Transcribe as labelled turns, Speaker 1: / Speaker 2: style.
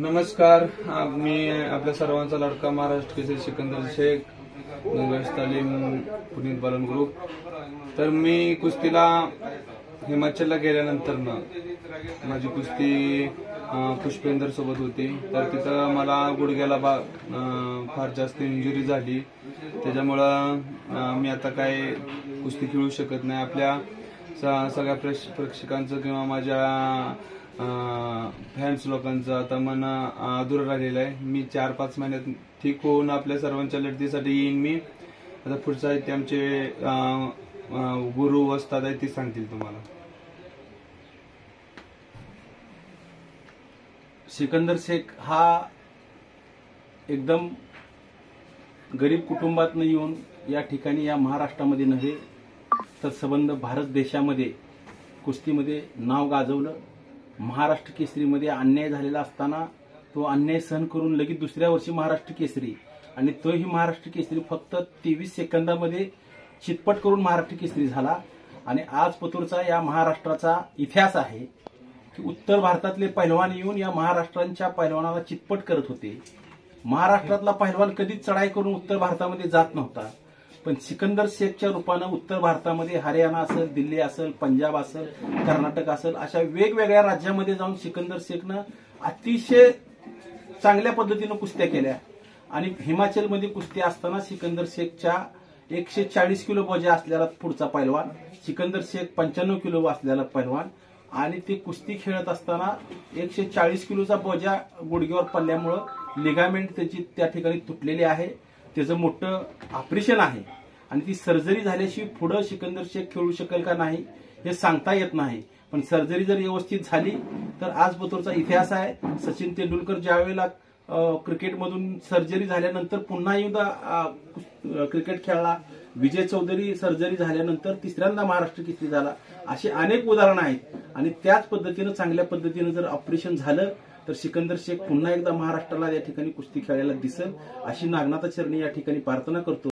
Speaker 1: नमस्कार. मी आपल्या सर्वांचा लाडका महाराष्ट्र केसरी सिकंदर शेख, नगेश तालीम, पुनीत बालन ग्रुप. तर मी कुस्तीला हिमाचलला गेल्यानंतर माझी कुस्ती पुष्पेंदर सोबत होती. तर तिथं मला गुडघ्याला फार जास्त इंजुरी झाली. त्याच्यामुळं मी आता काय कुस्ती खेळू शकत नाही. आपल्या सगळ्या प्रेक्षकांचं किंवा माझ्या फॅन्स लोकांचं आता मन अधुरं राहिलेलं आहे. मी 4-5 महिन्यात ठीक होऊन आपल्या सर्वांच्या लढतीसाठी येईन. मी आता पुढचं आहे ते आमचे गुरु वस्ताद आहे ते सांगतील तुम्हाला.
Speaker 2: सिकंदर शेख हा एकदम गरीब कुटुंबातून येऊन या ठिकाणी या महाराष्ट्रामध्ये नव्हे तर संबंध भारत देशामध्ये कुस्तीमध्ये नाव गाजवलं. महाराष्ट्र केसरीमध्ये अन्याय झालेला असताना तो अन्याय सहन करून लगेच दुसऱ्या वर्षी महाराष्ट्र केसरी, आणि तोही महाराष्ट्र केसरी फक्त 23 सेकंदामध्ये चितपट करून महाराष्ट्र केसरी झाला. आणि आज पतूरचा या महाराष्ट्राचा इतिहास आहे की उत्तर भारतातले पैलवान येऊन या महाराष्ट्रांच्या पैलवानाला चितपट करत होते. महाराष्ट्रातला पैलवान कधीच चढाई करून उत्तर भारतामध्ये जात नव्हता, पण सिकंदर शेखच्या रूपानं उत्तर भारतामध्ये हरियाणा असेल, दिल्ली असेल, पंजाब असेल, कर्नाटक असेल, अशा वेगवेगळ्या राज्यामध्ये जाऊन सिकंदर शेखनं अतिशय चांगल्या पद्धतीनं कुस्त्या केल्या. आणि हिमाचलमध्ये कुस्ती असताना सिकंदर शेखच्या 140 किलो बोजा असलेला पुढचा पैलवान, सिकंदर शेख 95 किलो असलेला पैलवान, आणि ते कुस्ती खेळत असताना 140 किलोचा बोजा गुडघ्यावर पडल्यामुळं लिगामेंट त्याची त्या ठिकाणी तुटलेली आहे. त्याचं मोठं ऑपरेशन आहे आणि ती सर्जरी झाल्याशिवाय पुढे सिकंदर शेख खेळू शकेल का नाही हे सांगता येत नाही. पण सर्जरी जर व्यवस्थित झाली तर आज पतूरचा इतिहास आहे. सचिन तेंडुलकर ज्यावेळेला क्रिकेटमधून सर्जरी झाल्यानंतर पुन्हा एकदा क्रिकेट खेळला. विजय चौधरी सर्जरी झाल्यानंतर तिसऱ्यांदा महाराष्ट्र केसरी झाला. अशी अनेक उदाहरणं आहेत. आणि त्याच पद्धतीनं चांगल्या पद्धतीनं जर ऑपरेशन झालं तर सिकंदर शेख पुन्हा एकदा महाराष्ट्राला या ठिकाणी कुस्ती खेळायला दिसेल अशी नागनाथ चरणी या ठिकाणी प्रार्थना करतो.